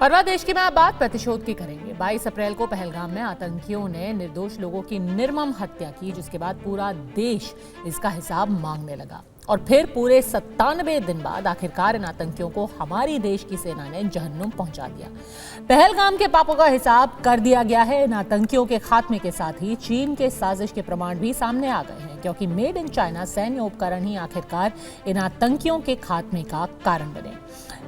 परवा देश की मैं बात प्रतिशोध की करेंगे। 22 अप्रैल को पहलगाम में आतंकियों ने निर्दोष लोगों की निर्मम हत्या की, जिसके बाद पूरा देश इसका हिसाब मांगने लगा। और फिर पूरे 97 दिन बाद आखिरकार इन आतंकियों को हमारी देश की सेना ने जहन्नुम पहुंचा दिया। पहलगाम के पापों का हिसाब कर दिया गया है। इन आतंकियों के खात्मे के साथ ही चीन के साजिश के प्रमाण भी सामने आ गए हैं, क्योंकि मेड इन चाइना सैन्य उपकरण ही आखिरकार इन आतंकियों के खात्मे का कारण बने।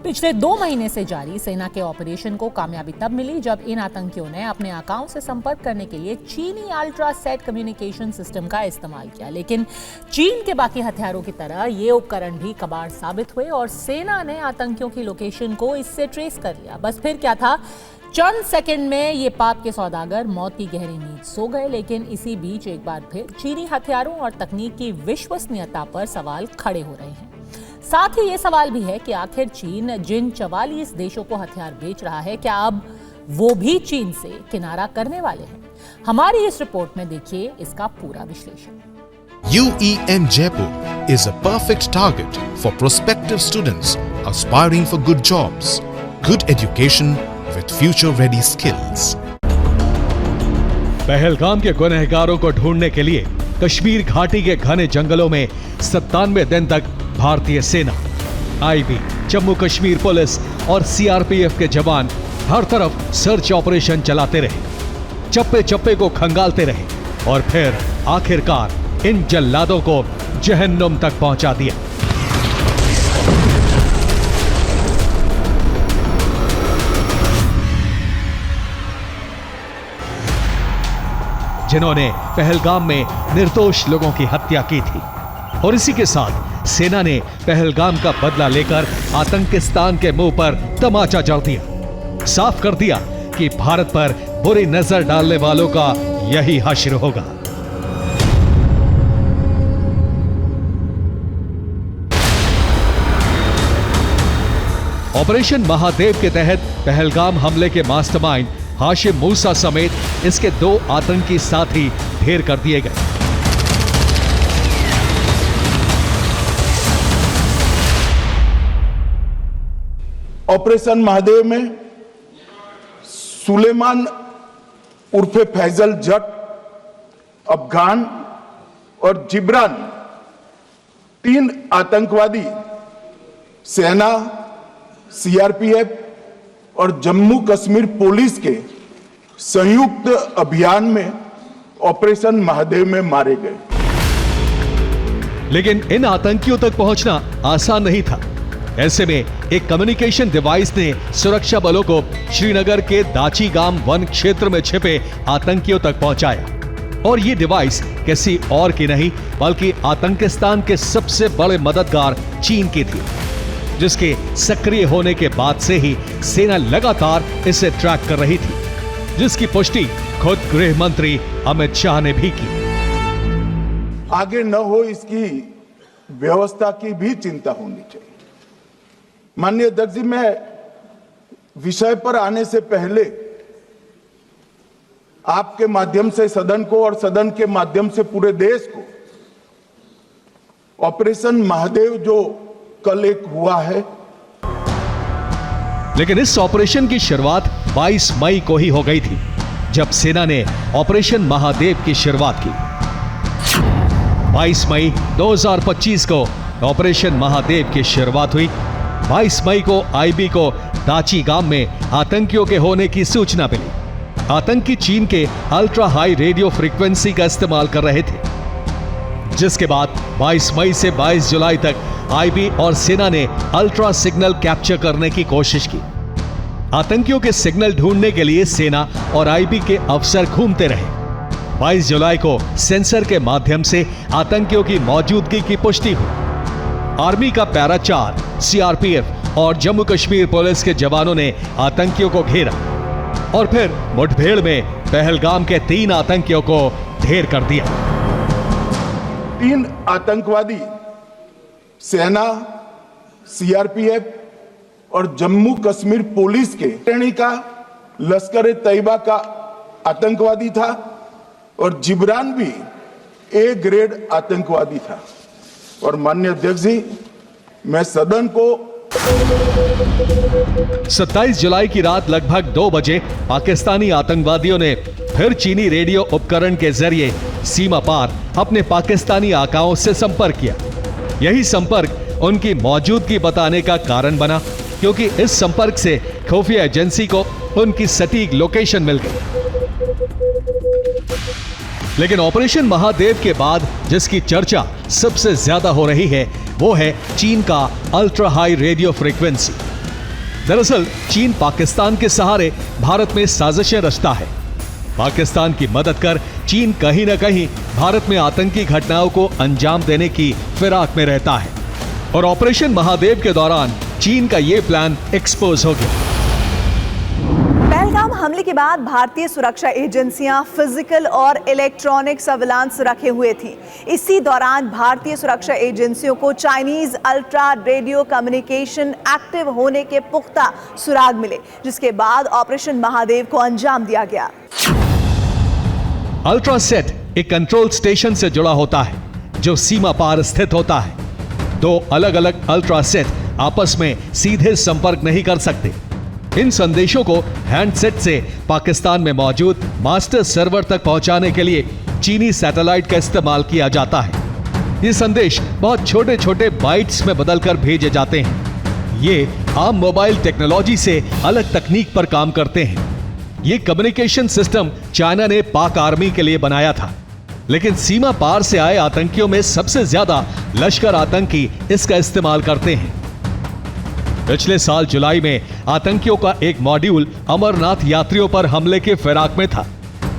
पिछले 2 महीने से जारी सेना के ऑपरेशन को कामयाबी तब मिली जब इन आतंकियों ने अपने आकाओं से संपर्क करने के लिए चीनी अल्ट्रासेट कम्युनिकेशन सिस्टम का इस्तेमाल किया। लेकिन चीन के बाकी हथियारों की तरह ये उपकरण भी कबाड़ साबित हुए और सेना ने आतंकियों की लोकेशन को इससे ट्रेस कर लिया। बस फिर क्या था, चंद सेकंड में ये पाप के सौदागर मौत की गहरी नींद सो गए। लेकिन इसी बीच एक बार फिर चीनी हथियारों और तकनीक की विश्वसनीयता पर सवाल खड़े हो रहे हैं। साथ ही ये सवाल भी है कि आखिर चीन जिन 44 देशों को हथियार बेच रहा है, क्या अब वो भी चीन से किनारा करने वाले हैं? हमारी इस रिपोर्ट में देखिए इसका पूरा विश्लेषण। UEM Jaipur is a perfect target for prospective students aspiring for good jobs, good education with future-ready skills. Pahalgam के गुनहगारों को ढूंढने के लिए कश्मीर घाटी के घने जंगलों में 97 दिन तक भारतीय सेना, IB, जम्मू कश्मीर पुलिस और CRPF के जवान हर तरफ सर्च ऑपरेशन चलाते रहे, चप्पे चप्पे को खंगालते रहे और फिर आखिरकार इन जल्लादों को जहन्नुम तक पहुंचा दिया। जिन्होंने पहलगाम में निर्दोष लोगों की हत्या की थी। और इसी के साथ सेना ने पहलगाम का बदला लेकर आतंकिस्तान के मुंह पर तमाचा जड़ दिया, साफ कर दिया कि भारत पर बुरी नजर डालने वालों का यही हश्र होगा। ऑपरेशन महादेव के तहत पहलगाम हमले के मास्टरमाइंड हाशिम मूसा समेत इसके 2 आतंकी साथी ढेर कर दिए गए। ऑपरेशन महादेव में सुलेमान उर्फे फैजल जट, अफगान और जिब्रान 3 आतंकवादी सेना, CRPF और जम्मू कश्मीर पुलिस के संयुक्त अभियान में ऑपरेशन महादेव में मारे गए। लेकिन इन आतंकियों तक पहुंचना आसान नहीं था। ऐसे में एक कम्युनिकेशन डिवाइस ने सुरक्षा बलों को श्रीनगर के दाचीगाम वन क्षेत्र में छिपे आतंकियों तक पहुंचाया। और ये डिवाइस किसी और की नहीं बल्कि आतंकिस्तान के सबसे बड़े मददगार चीन की थी, जिसके सक्रिय होने के बाद से ही सेना लगातार इसे ट्रैक कर रही थी, जिसकी पुष्टि खुद गृह मंत्री अमित शाह ने भी की। आगे न हो इसकी व्यवस्था की भी चिंता होनी चाहिए। माननीय अध्यक्ष जी, मैं विषय पर आने से पहले आपके माध्यम से सदन को और सदन के माध्यम से पूरे देश को ऑपरेशन महादेव जो कल एक हुआ है, लेकिन इस ऑपरेशन की शुरुआत 22 मई को ही हो गई थी, जब सेना ने ऑपरेशन महादेव की शुरुआत की। 22 मई 2025 को ऑपरेशन महादेव की शुरुआत हुई। 22 मई को IB को दाचीगाम में आतंकियों के होने की सूचना मिली। आतंकी चीन के अल्ट्रा हाई रेडियो फ्रीक्वेंसी का इस्तेमाल कर रहे थे, जिसके बाद 22 मई से 22 जुलाई तक IB और सेना ने अल्ट्रा सिग्नल कैप्चर करने की कोशिश की। आतंकियों के सिग्नल ढूंढने के लिए सेना और IB के अफसर घूमते रहे। 22 जुलाई को सेंसर के माध्यम से आतंकियों की मौजूदगी की पुष्टि हुई। आर्मी का पैरा 4, CRPF और जम्मू कश्मीर पुलिस के जवानों ने आतंकियों को घेरा और फिर मुठभेड़ में पहलगाम के 3 आतंकियों को ढेर कर दिया। 3 आतंकवादी सेना, CRPF और जम्मू कश्मीर पुलिस के श्रेणी का लश्कर तैयबा का आतंकवादी था और जिब्रान भी A ग्रेड आतंकवादी था। और माननीय अध्यक्ष जी, मैं सदन को 27 जुलाई की रात लगभग 2 बजे पाकिस्तानी आतंकवादियों ने फिर चीनी रेडियो उपकरण के जरिए सीमा पार अपने पाकिस्तानी आकाओं से संपर्क किया। यही संपर्क उनकी मौजूदगी बताने का कारण बना, क्योंकि इस संपर्क से खुफिया एजेंसी को उनकी सटीक लोकेशन मिल गई। लेकिन ऑपरेशन महादेव के बाद जिसकी चर्चा सबसे ज्यादा हो रही है वो है चीन का अल्ट्रा हाई रेडियो फ्रीक्वेंसी। दरअसल चीन पाकिस्तान के सहारे भारत में साजिशें रचता है। पाकिस्तान की मदद कर चीन कहीं न कहीं भारत में आतंकी घटनाओं को अंजाम देने की फिराक में रहता है और ऑपरेशन महादेव के दौरान चीन का यह प्लान एक्सपोज हो गया। पहलगाम हमले के बाद भारतीय सुरक्षा एजेंसियां फिजिकल और इलेक्ट्रॉनिक सर्विलांस रखे हुए थी। इसी दौरान भारतीय सुरक्षा एजेंसियों को Chinese ultra radio communication active होने के पुख्ता सुराग मिले, जिसके बाद ऑपरेशन महादेव को अंजाम दिया गया। अल्ट्रासेट एक कंट्रोल स्टेशन से जुड़ा होता है जो सीमा पार स्थित होता है। दो अलग अलग अल्ट्रासेट आपस में सीधे संपर्क नहीं कर सकते। इन संदेशों को हैंडसेट से पाकिस्तान में मौजूद मास्टर सर्वर तक पहुंचाने के लिए चीनी सैटेलाइट का इस्तेमाल किया जाता है। ये संदेश बहुत छोटे छोटे बाइट्स में बदलकर भेजे जाते हैं। ये आम मोबाइल टेक्नोलॉजी से अलग तकनीक पर काम करते हैं। ये कम्युनिकेशन सिस्टम चाइना ने पाक आर्मी के लिए बनाया था, लेकिन सीमा पार से आए आतंकियों में सबसे ज्यादा लश्कर आतंकी इसका इस्तेमाल करते हैं। पिछले साल जुलाई में आतंकियों का एक मॉड्यूल अमरनाथ यात्रियों पर हमले के फिराक में था।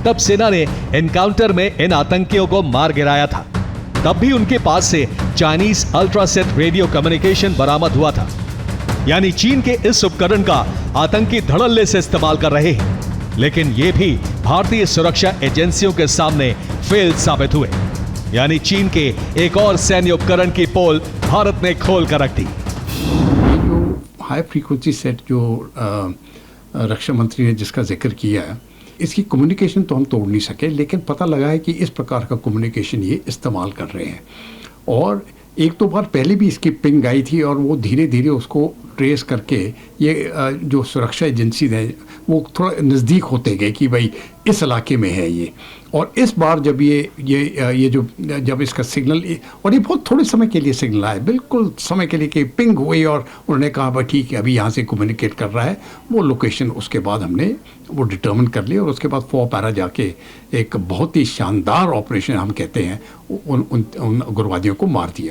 तब सेना ने एनकाउंटर में इन आतंकियों को मार गिराया था। तब भी उनके पास से चाइनीज अल्ट्रासेट रेडियो कम्युनिकेशन बरामद हुआ था। यानी चीन के इस उपकरण का आतंकी धड़ल्ले से इस्तेमाल कर रहे हैं, लेकिन ये भी भारतीय सुरक्षा एजेंसियों के सामने फेल साबित हुए। यानी चीन के एक और सैन्य उपकरण की पोल भारत ने खोल कर रख दी। हाई फ्रीक्वेंसी सेट जो रक्षा मंत्री ने जिसका जिक्र किया है, इसकी कम्युनिकेशन तो हम तोड़ नहीं सके, लेकिन पता लगा है कि इस प्रकार का कम्युनिकेशन ये इस्तेमाल कर रहे हैं। और एक दो बार पहले भी इसकी पिंग आई थी और वो धीरे धीरे उसको ट्रेस करके ये जो सुरक्षा एजेंसी है वो थोड़ा नज़दीक होते गए कि भाई इस इलाके में है ये। और इस बार जब जब इसका सिग्नल, और ये बहुत थोड़े समय के लिए सिग्नल आया, बिल्कुल समय के लिए कि पिंग हुई और उन्होंने कहा भाई ठीक है अभी यहाँ से कम्युनिकेट कर रहा है, वो लोकेशन उसके बाद हमने वो डिटर्मिन कर लिया। और उसके बाद 4 पैरा जाके एक बहुत ही शानदार ऑपरेशन हम कहते हैं उन उग्रवादियों को मार दिया।